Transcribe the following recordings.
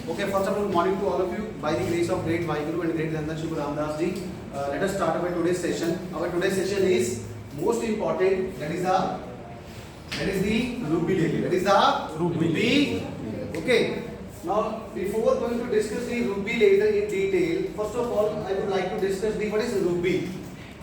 Okay, first of all, good morning to all of you. By the grace of great Vaheguru and great Dhandan Shri Guru Ramdas Ji, let us start our today's session. Our today's session is most important. That is the Ruby Lily. That is the Ruby. Okay. Now, before going to discuss the Ruby laser in detail, first of all, I would like to discuss the what is Ruby.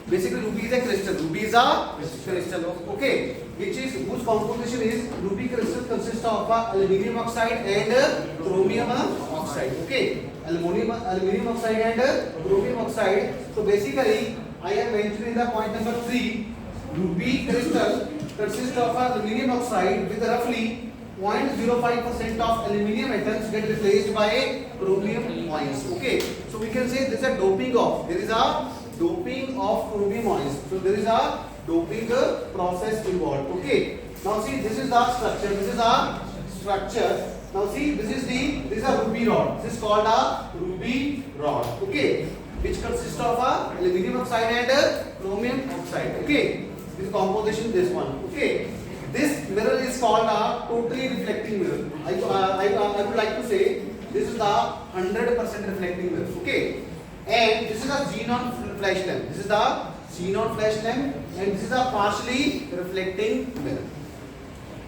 Basically, ruby is a crystal. Ruby is a crystal. Okay, whose composition is ruby crystal consists of aluminium oxide and chromium oxide. Okay, aluminium oxide and chromium oxide. So basically, I have mentioned in the point number 3, ruby crystal consists of aluminium oxide with roughly 0.05% of aluminium atoms get replaced by chromium ions. Okay, so we can say this is a doping of. There is a doping of chromium ions. So there is a doping process involved. Okay. Now see, this is the structure. This is a structure. Now see, this is a ruby rod. This is called a ruby rod. Okay, which consists of aluminium oxide and chromium oxide. Okay, this composition, this one. Okay, this mirror is called a totally reflecting mirror. I would like to say this is the 100% reflecting mirror. Okay. And this is a xenon flash lamp. This is the xenon flash lamp, and this is a partially reflecting mirror.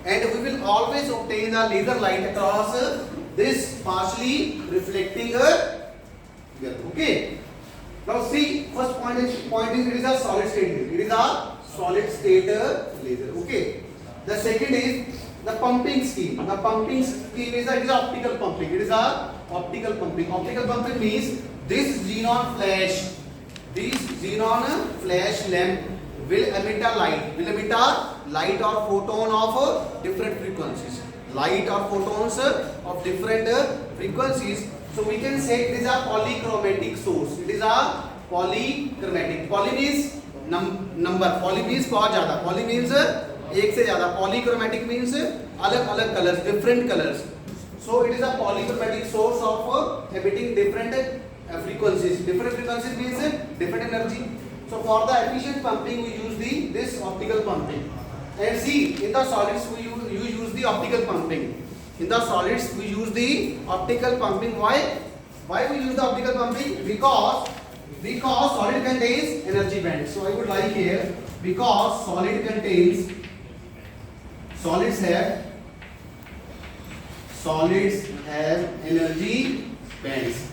And we will always obtain the laser light across this partially reflecting mirror. Okay. Now see, first point is it is a solid state laser. It is a solid state laser. Okay. The second is the pumping scheme. The pumping scheme is it is optical pumping. It is a optical pumping. Optical pumping means this xenon flash lamp will emit a light or photon of different frequencies. Light or photons of different frequencies. So we can say it is a polychromatic source. It is a polychromatic. Poly means number. Poly means बहुत ज़्यादा. Poly means एक से ज़्यादा. Polychromatic means अलग-अलग colors, different colors. So it is a polychromatic source of emitting different frequencies. Different frequencies means different energy. So for the efficient pumping we use this optical pumping. And see, in the solids we use the optical pumping. In the solids we use the optical pumping. Why we use the optical pumping? Because solid contains energy band. So I would like here, because solids have energy bands.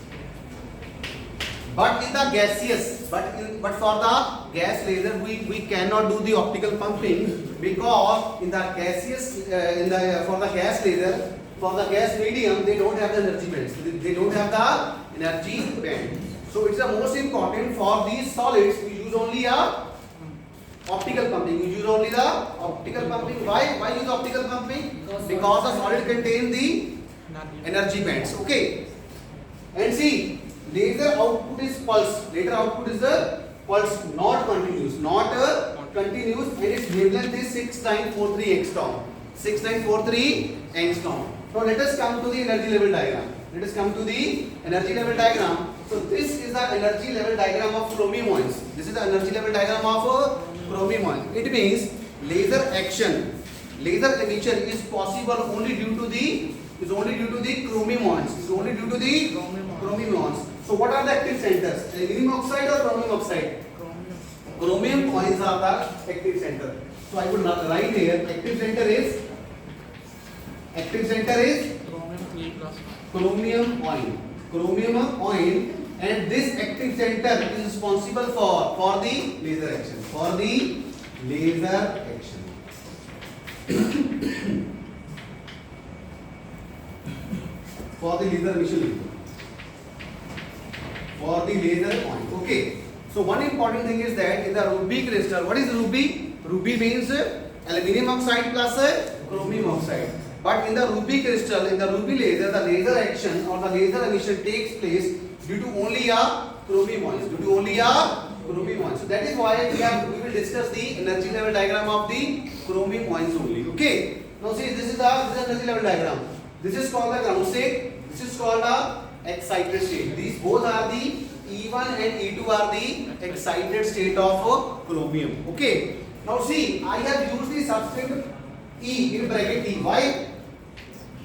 But in the gaseous, but for the gas laser we cannot do the optical pumping, because in the gaseous for the gas laser, for the gas medium, they don't have the energy bands. They don't have the energy band. So it's the most important for these solids. We use only a optical pumping. We use only the optical pumping. Why use optical pumping? Because the solid contains the energy bands. Okay. And see, laser output is pulse. Laser output is the pulse, not continuous. And its wavelength is 6943 angstrom. 6943 angstrom. Now let us come to the energy level diagram. So this is the energy level diagram of chromium ions. This is the energy level diagram of chromium ions. It means laser action, laser emission is possible only due to the chromium ions. Is only due to the chromium ions. So what are the active centers? Aluminium oxide or chromium oxide? Chromium ions are the active center. So I would write here active center is chromium ion, and this active center is responsible for the laser action. For the laser emission. For the laser point. Okay. So one important thing is that in the ruby crystal, what is ruby? Ruby means aluminium oxide plus chromium oxide. But in the ruby crystal, in the ruby laser, the laser action or the laser emission takes place due to only a chromium ions. So that is why we will discuss the energy level diagram of the chromium ions only. Okay. Now see, this is the energy level diagram. This is called the ground state. This is called the excited state. These both are the E1 and E2 are the excited state of chromium. Okay. Now see, I have used the subscript E in bracket E. Why?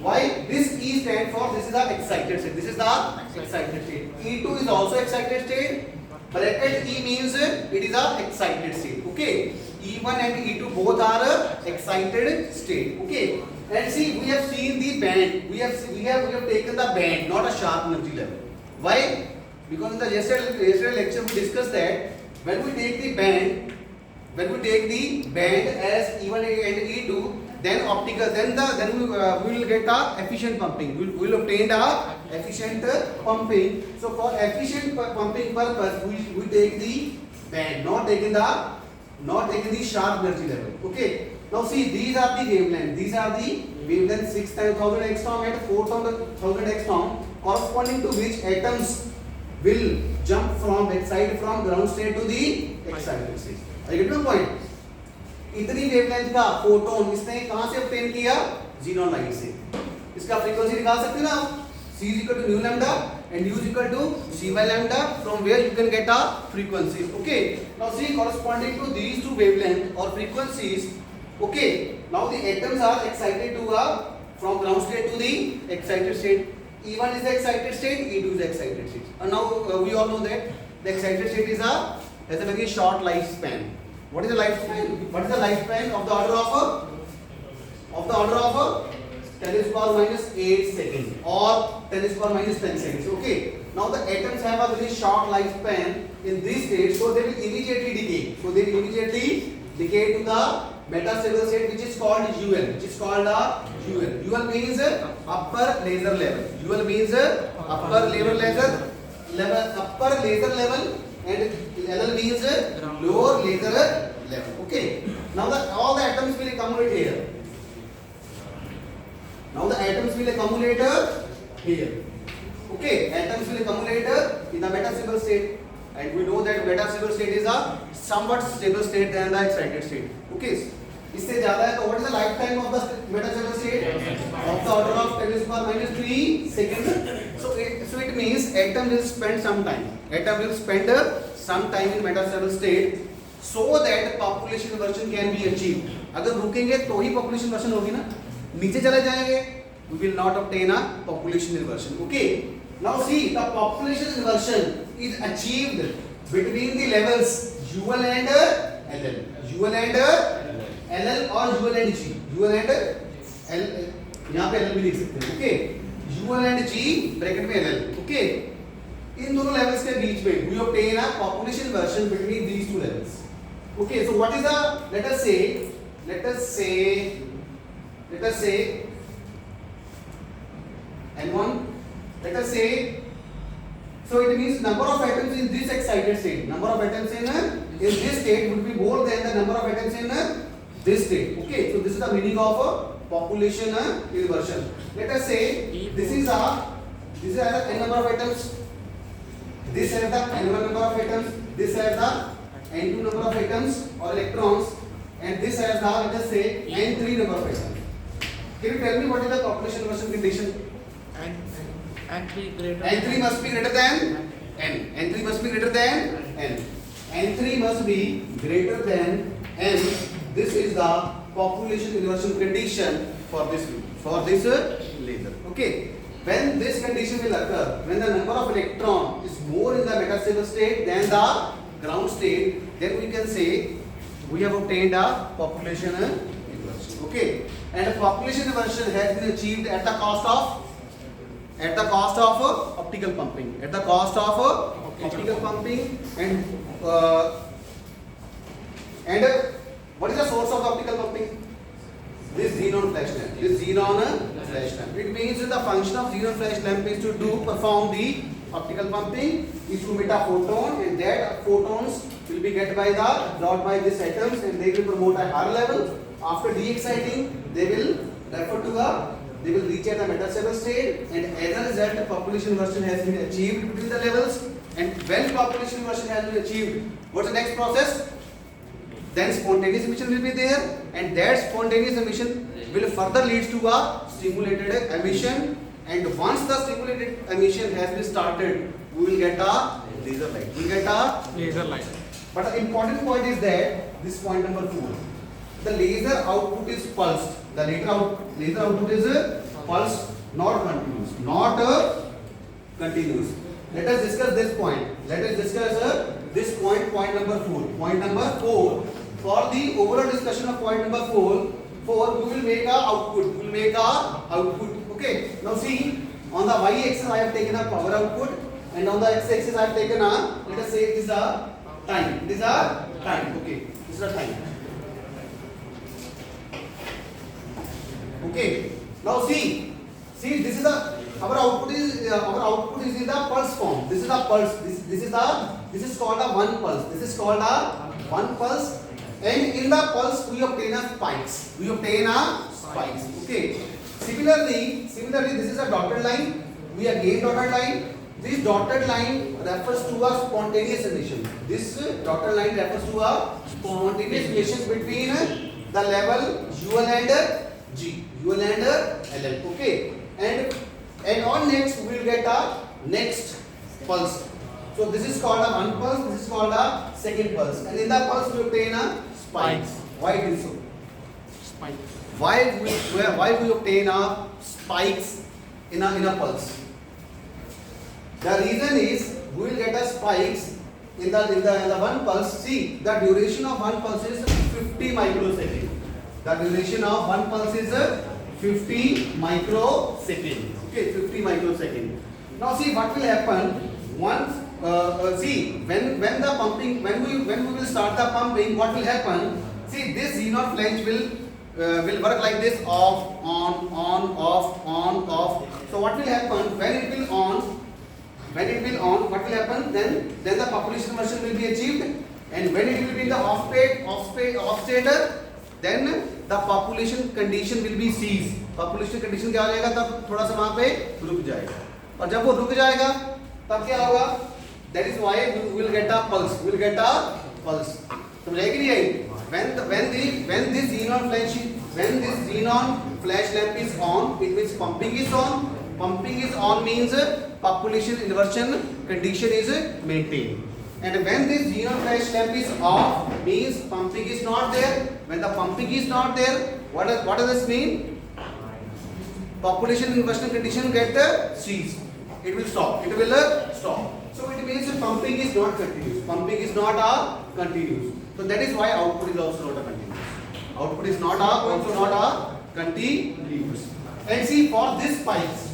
Why? This E stand for this is the excited state. This is the excited state. E2 is also excited state. Bracket E means it is a excited state. Okay. E1 and E2 both are excited state. Okay. And see, we have seen the band. We have taken the band, not a sharp energy level. Why? Because in the yesterday lecture we discussed that when we take the band as E1 and E2, then optical, then we will get a efficient pumping. We will obtain a efficient pumping. So for efficient pumping purpose, we take the band, not taking the sharp energy level. Okay. Now see, these are the wavelength. These are the wavelength 6000 angstrom and 4000 angstrom, corresponding to which atoms will jump from ground state to the excited state. Are you getting my point? इतनी wavelength का photon इसने कहां से obtain किया? xenon light से. इसका frequency निकाल सकते हैं ना आप? c is equal to nu lambda and u is equal to c by lambda, from where you can get a frequency. Okay. Now see, corresponding to these two wavelength or frequencies. Okay. Now the atoms are excited to from ground state to the excited state. E1 is the excited state, E2 is the excited state. And now we all know that the excited state has a very short lifespan. What is the lifespan? What is the lifespan of the order of 10 to the power minus 8 seconds or 10 to the power minus 10 seconds. Okay. Now the atoms have a very short lifespan in this state, so they will immediately decay. So they will immediately decay to the metastable state, which is called UL. UL means upper laser level. UL means upper laser level, and LL means lower laser level. Okay. Now all the atoms will accumulate here. Okay. Atoms will accumulate in the metastable state, and we know that metastable state is a somewhat stable state than the excited state. Okay. इससे ज़्यादा है तो what is the lifetime of the metastable state? Of the order of 10 to the power minus 3 seconds. So it means atom will spend some time. Some time in metastable state, so that population inversion can be achieved. अगर रुकेंगे तो ही population inversion होगी ना. नीचे चले जाएंगे, we will not obtain a population inversion. Okay. Now see, the population inversion is achieved between the levels UL and LL. UL and LL or UL and G. UL and L, यहाँ पे LL भी लिख सकते हैं. Okay. UL and G bracket में LL. Okay. इन दोनों levels के बीच में we obtain a population inversion between these two levels. Okay. So what is the, let us say N1. Let us say, so it means number of atoms in this excited state. Number of atoms in this state would be more than the number of atoms in this state. Okay, so this is the meaning of population inversion. Let us say this is the n number of atoms. This has the n1 number of atoms. This has the n2 number of atoms or electrons, and this has the, let us say, n3 number of atoms. Can you tell me what is the population inversion condition? N3 must be greater than N. N3 must be greater than N. N3 must be greater than N. This is the population inversion condition for this laser. Okay. When this condition will occur, when the number of electron is more in the metastable state than the ground state, then we can say we have obtained a population inversion. Okay. And a population inversion has been achieved at the cost of optical pumping. At the cost of optical pumping, and what is the source of the optical pumping? This xenon flash lamp. It means the function of xenon flash lamp is to perform the optical pumping, is to emit a photon, and that photons will be brought by these atoms, and they will promote a higher level. After de-exciting, they will reach at the metastable state, and as a result, the population inversion has been achieved between the levels. And when population inversion has been achieved, what's the next process? Then spontaneous emission will be there, and that spontaneous emission will further lead to a stimulated emission. And once the stimulated emission has been started, we will get a laser light. But the important point is that this point number 4. The laser output is pulsed. The laser output is pulse not continuous, not continuous. Let us discuss this point. Let us discuss this point, point number 4. Point number 4. For the overall discussion of point number 4, we will make our output. We will make our output. Okay. Now see, on the y-axis I have taken a power output, and on the x-axis I have taken a, let us say it is a time. It is a time. Okay. This is a time. Okay. Now see, this is our output is in the pulse form. This is a pulse. This is called a one pulse. This is called a one pulse. And in the pulse we obtain a spikes. We obtain a spikes. Okay. Similarly, this is a dotted line. We again dotted line. This dotted line refers to a spontaneous emission. This dotted line refers to a spontaneous emission between the level UL and G. UL and LL. Okay. And on next we will get a next pulse. So this is called a one pulse. This is called a second pulse. And in the pulse we obtain a spikes. Why it is so? Spikes. Why we obtain a spikes in a pulse? The reason is we will get a spikes in the one pulse. See, the duration of one pulse is 50 microseconds. The duration of one pulse is 50 microseconds. Okay, 50 microseconds. Now see what will happen once. See, when the pumping, when we will start the pumping, what will happen? See, this xenon flange will work like this: off, on, off, on, off. So what will happen when it will on? When it will on, what will happen? Then the population inversion will be achieved, and when it will be in the off state, then the population condition will be ceased. Population condition क्या हो जाएगा? तब थोड़ा सा वहाँ पे रुक जाएगा, और जब वो रुक जाएगा तब क्या होगा? That is why we will get a pulse. We will get a pulse. समझ आएगी नहीं आई? When this xenon flash lamp is on, it means pumping is on. Pumping is on means population inversion condition is maintained. And when this xenon flash lamp is off, means pumping is not there. When the pumping is not there, what does this mean? Population inversion condition get ceased. It will stop. It will stop. So it means pumping is not continuous. Pumping is not a continuous. So that is why output is also not a continuous. Output is not also not a continuous. And see, for this spikes,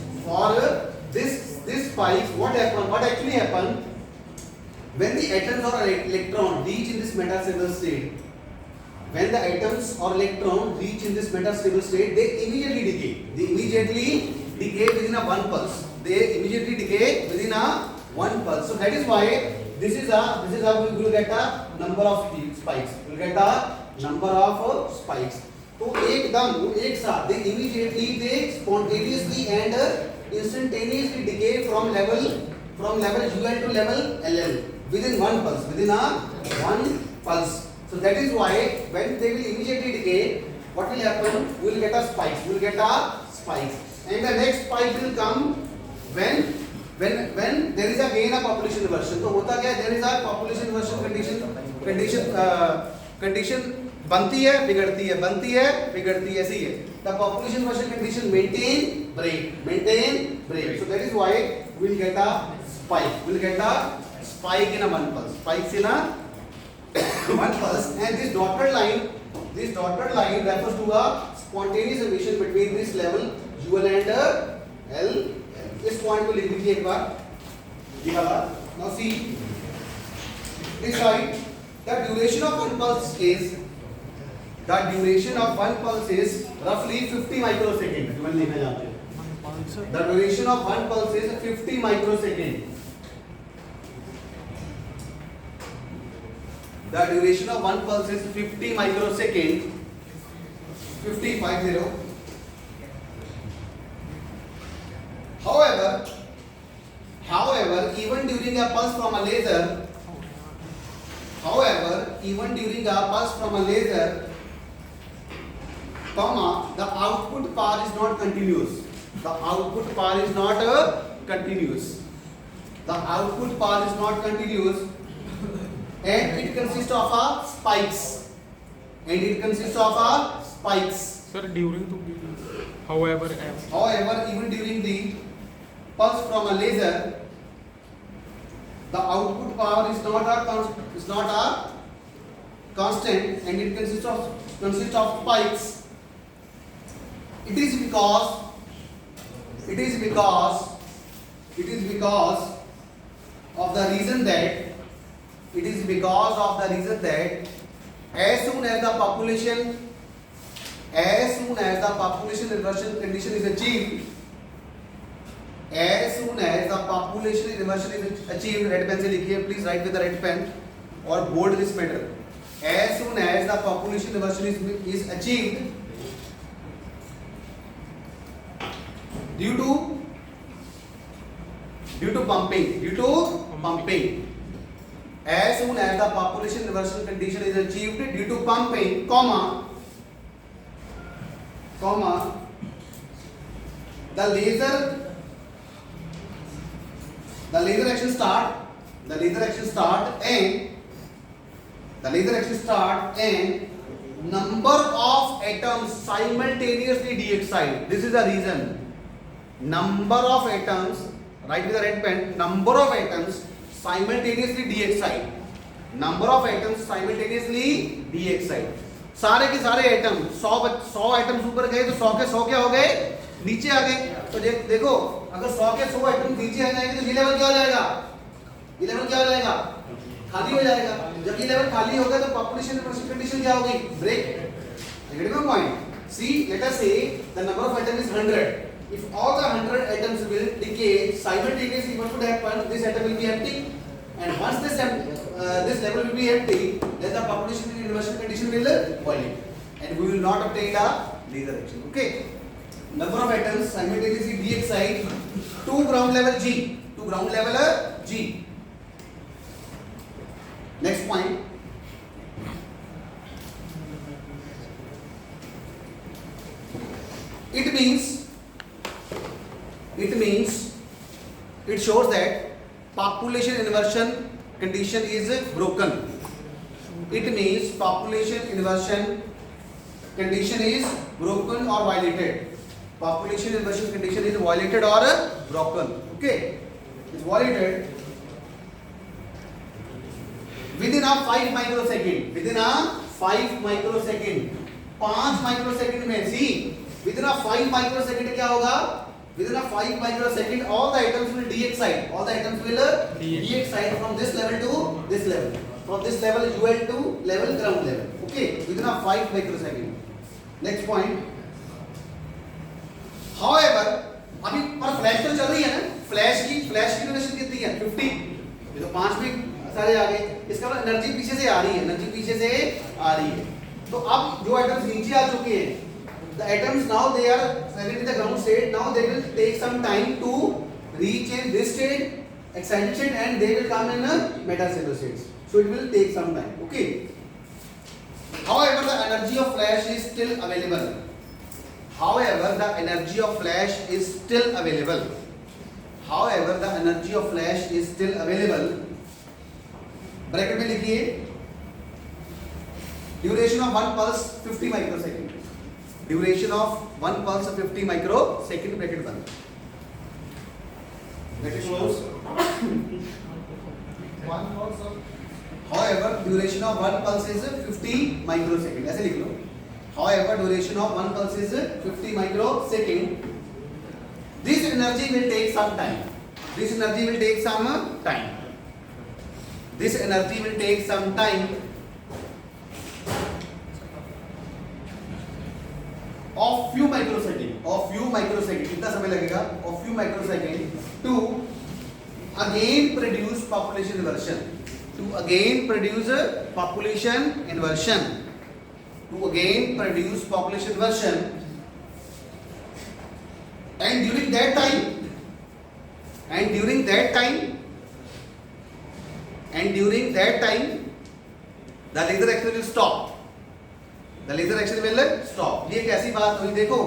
this spikes, what actually happen when the atoms or electron reach in this metastable state? When the atoms or electron reach in this metastable state, they immediately decay. They immediately decay within a one pulse. They immediately decay within a one pulse. So that is why this is how we will get a number of spikes. We will get a number of spikes. तो एकदम एक साथ they spontaneously and instantaneously decay from level UL to level LL within one pulse, within a one pulse. So that is why when they will immediately decay, what will happen? We will get a spike. We will get a spike, and the next spike will come when there is again a population inversion. तो होता क्या है? There is a population inversion condition बनती है, बिगड़ती है, बनती है, बिगड़ती है, ऐसी है. The population inversion condition maintain, break. So that is why we will get a spike. We will get a spike in a one pulse. Spikes in a one pulse, and this dotted line refers to a spontaneous emission between this level UL and L. इस point को लिख लीजिए एक बार. Now see this side, the duration of one pulse is roughly 50 microseconds. जो मैंने लिखना चाहते हैं. The duration of one pulse is 50 microseconds. The duration of one pulse is 50 microseconds. 50. However, even during a pulse from a laser, the output power is not continuous. The output power is not continuous. And it consists of spikes. Sir, during to However, even during the pulse from a laser, the output power is not a constant, and it consists of spikes. It is because of the reason that as soon as the population inversion condition is achieved, red pen से लिखिए, please write with the red pen or bold this matter. As soon as the population inversion is achieved, due to pumping, as soon as the population inversion condition is achieved due to pumping, comma, the laser action start and number of atoms simultaneously de-excite. This is the reason. Number of atoms, write with the red pen, number of atoms simultaneously de-excite. सारे के सारे atom 100 atoms ऊपर गए तो 100 के 100 क्या हो गए, नीचे आ गए. तो देखो, अगर 100 के 100 एटम नीचे आ जाएंगे तो ये लेवल क्या हो जाएगा, खाली हो जाएगा. जब ये लेवल खाली होगा तो पॉपुलेशन कंडीशन क्या होगी, break. Get my point? See, let us say the number of atoms is 100. If all the 100 atoms will decay simultaneously, what would happen? This atom will be empty, and once this level will be empty, then the population inversion condition will violate, and we will not obtain the laser action. Okay. Number of atoms simultaneously de-excite to ground level G. Next point. It shows that population inversion condition is broken. It means population inversion condition is broken or violated. Population inversion condition is violated or broken. Okay, it's violated within a 5 microsecond. 5 microsecond में, see, within a 5 microsecond क्या होगा? Within a 5 microsecond, all the atoms will de-excite. De-excite from this level to this level. From this level UL to level ground level. Okay, within a 5 microsecond. Next point. However, अभी पर flash तो चल रही है ना? Flash की duration कितनी है? 50. ये तो 5 भी सारे आ गए. इसका मतलब एनर्जी पीछे से आ रही है. तो अब जो एटम्स नीचे आ चुके हैं, the atoms now they are present in the ground state. Now they will take some time to reach in this state, excited state, and they will come in a metacellular state. So it will take some time. Okay. However, the energy of flash is still available. Bracket में लिखिए, duration of one pulse 50 microsecond. Duration of one pulse of 50 microsecond, bracket बंद. Bracket close. However, duration of one pulse is 50 microsecond. ऐसे लिख लो. However, duration of one pulse is 50 microsecond. This energy will take some time. Of few microsecond, कितना समय लगेगा? Of few microsecond to again produce population inversion. And during that time, the laser action will stop. ये एक ऐसी बात हुई, देखो,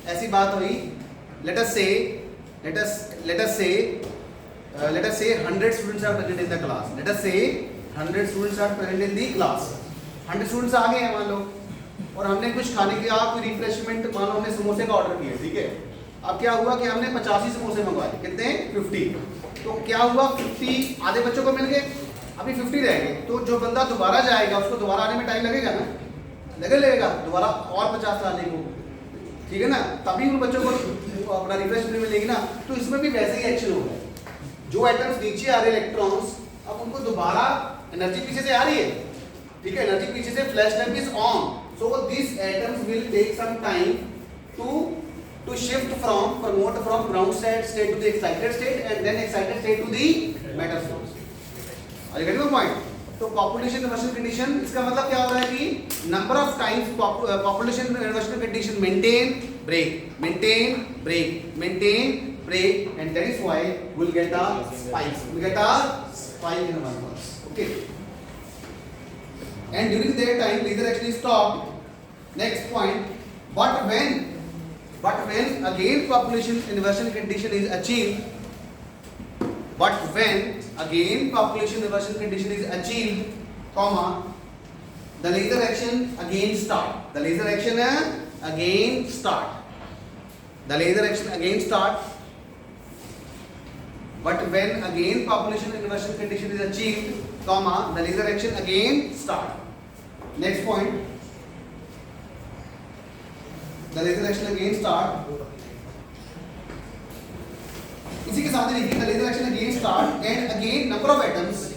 ऐसी बात हुई. Let us say 100 students are present in the class. 100 students आ गए हैं मान लो. और हमने कुछ खाने के कोई रिफ्रेशमेंट, मान लो हमने समोसे का ऑर्डर किया, ठीक है। अब क्या हुआ कि हमने 85 समोसे मंगवाए, कितने 50। तो क्या हुआ 50 आधे बच्चों को मिल गए, अभी 50 रह गए। तो जो बंदा दोबारा जाएगा उसको दोबारा आने में टाइम लगेगा ना, लगेगा दोबारा और 50 लाने को, ठीक है ना, तभी उन बच्चों को अपना रिफ्रेशमेंट मिलेगी ना। तो इसमें भी वैसे ही एक्शन होगा, जो आइटम्स नीचे आ रहे इलेक्ट्रॉन्स, अब उनको दोबारा एनर्जी पीछे से आ रही है, ठीक है, एनर्जी पीछे से, flash lamp is on, so this atoms will take some time to shift from ground state to the excited state and then excited state to the matter source. Are you getting the point? तो population inversion condition, इसका मतलब क्या हो रहा है कि number of times population inversion condition maintain break and that is why we'll get a spike in one pulse. Okay, and during that time laser action is stopped. Next point, but when again population inversion condition is achieved, comma, the laser action again start. But when again population inversion condition is achieved, comma, the laser action again start. Next point, the laser action again start. इसी के साथ ही लिखिए, the laser action again start and again number of atoms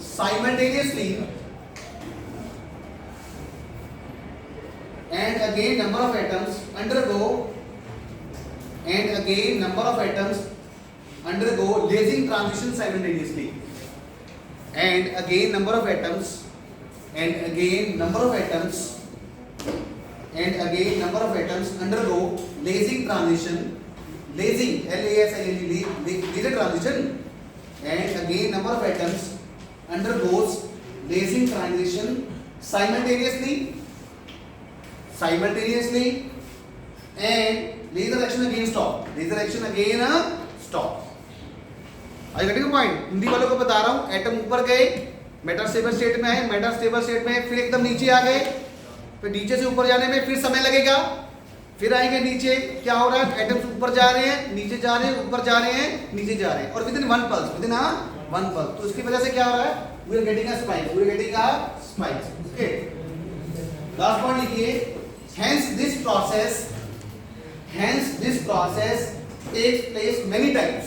simultaneously undergo lasing transition simultaneously. And again number of atoms undergo lasing transition, LASING, laser transition, and again number of atoms undergoes lasing transition simultaneously, and laser action again stop. I getting point. Hindi वालों को बता रहा हूँ, atom ऊपर गए, Meta stable state में है, Meta stable state में फिर एकदम नीचे आ गए, फिर नीचे से ऊपर जाने में फिर समय लगेगा, फिर आएंगे नीचे, क्या हो रहा है, एटम्स ऊपर जा रहे हैं, नीचे जा रहे हैं, ऊपर जा रहे हैं, नीचे जा रहे हैं, और विदिन वन पल्स, तो इसकी वजह से क्या हो रहा है, we are getting a spike, okay. Last point लिखिए, hence this process takes place many times.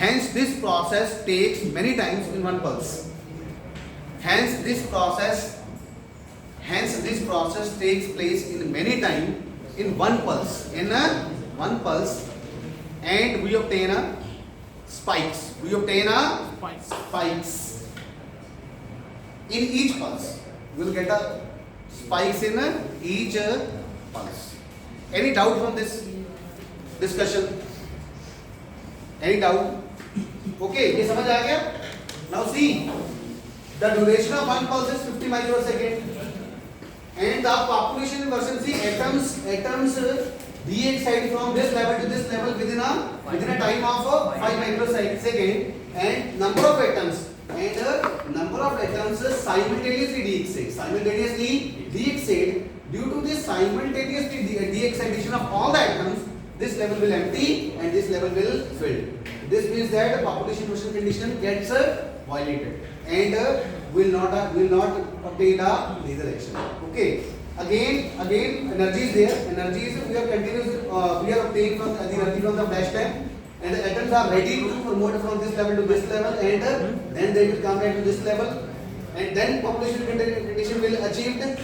Hence this process takes many times in one pulse. Hence this process takes place in many times in one pulse. And we obtain spikes. In each pulse. We will get spikes in each pulse. Any doubt from this discussion? Any doubt? Okay, ये समझ आ गया? Now see, the duration of one pulse is 50 microsecond, and the population inversion, see atoms de-excite from this level to this level within a time of 5 microsecond, and number of atoms simultaneously de-excite. Due to this simultaneous de-excitation of all the atoms, this level will empty and this level will fill. This means that the population inversion condition gets violated and will not obtain a laser action. Okay. Again, energy is there. Energy is we are obtaining from the energy from the flash time, and the atoms are ready to promote from this level to this level, and then they will come back to this level, and then population condition will achieved. And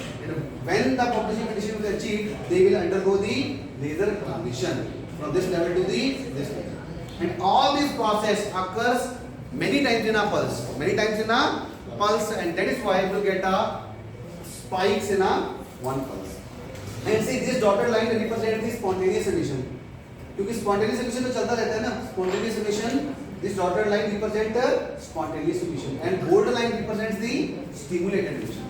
when the population condition will achieved, they will undergo the laser transition from this level to this level. And all this process occurs many times in a pulse, and that is why we get spikes in one pulse. And see, this dotted line represents the spontaneous emission. क्योंकि spontaneous emission तो चलता रहता है ना, spontaneous emission. This dotted line represents spontaneous emission, and bold line represents the stimulated emission.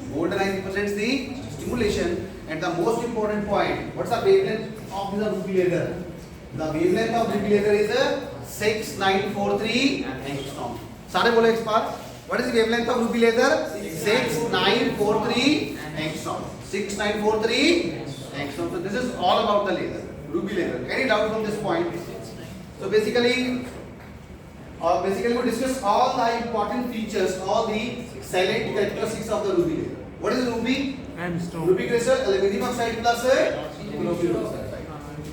And the most important point, what's the wavelength of the Ruby laser? The wavelength of Ruby laser is 6943 angstrom. सारे बोले एक बार. What is the wavelength of ruby laser? 6943 angstrom. 6943 angstrom. So this is all about the laser, ruby laser. Any doubt from this point? So basically we discuss all the important features, all the salient characteristics of the ruby laser. What is ruby? Ruby crystal, aluminum oxide plus chromium oxide.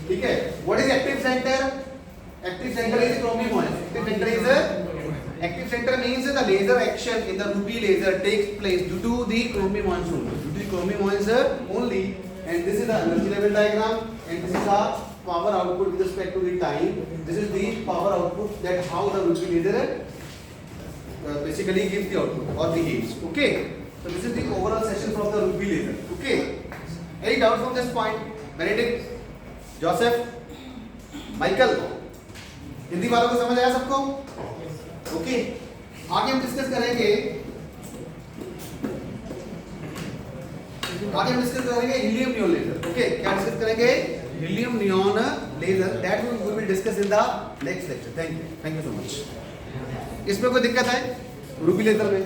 ठीक है. What is active center? Active center is chromium ion. Active center means the laser action in the ruby laser takes place due to the chromium ions only. Due to the chromium ions only. And this is the energy level diagram. And this is the power output with respect to the time. This is the power output, that how the ruby laser basically gives the output or behaves. Okay. So this is the overall session from the ruby laser. Okay. Any doubt from this point? Benedict, Joseph, Michael. Hindi वालों को समझ आया सबको? Okay. आगे हम discuss करेंगे helium neon laser. Okay. क्या discuss करेंगे? Helium neon laser. That we will discuss in the next lecture. Thank you so much. इसमें कोई दिक्कत है रूबी लेजर में?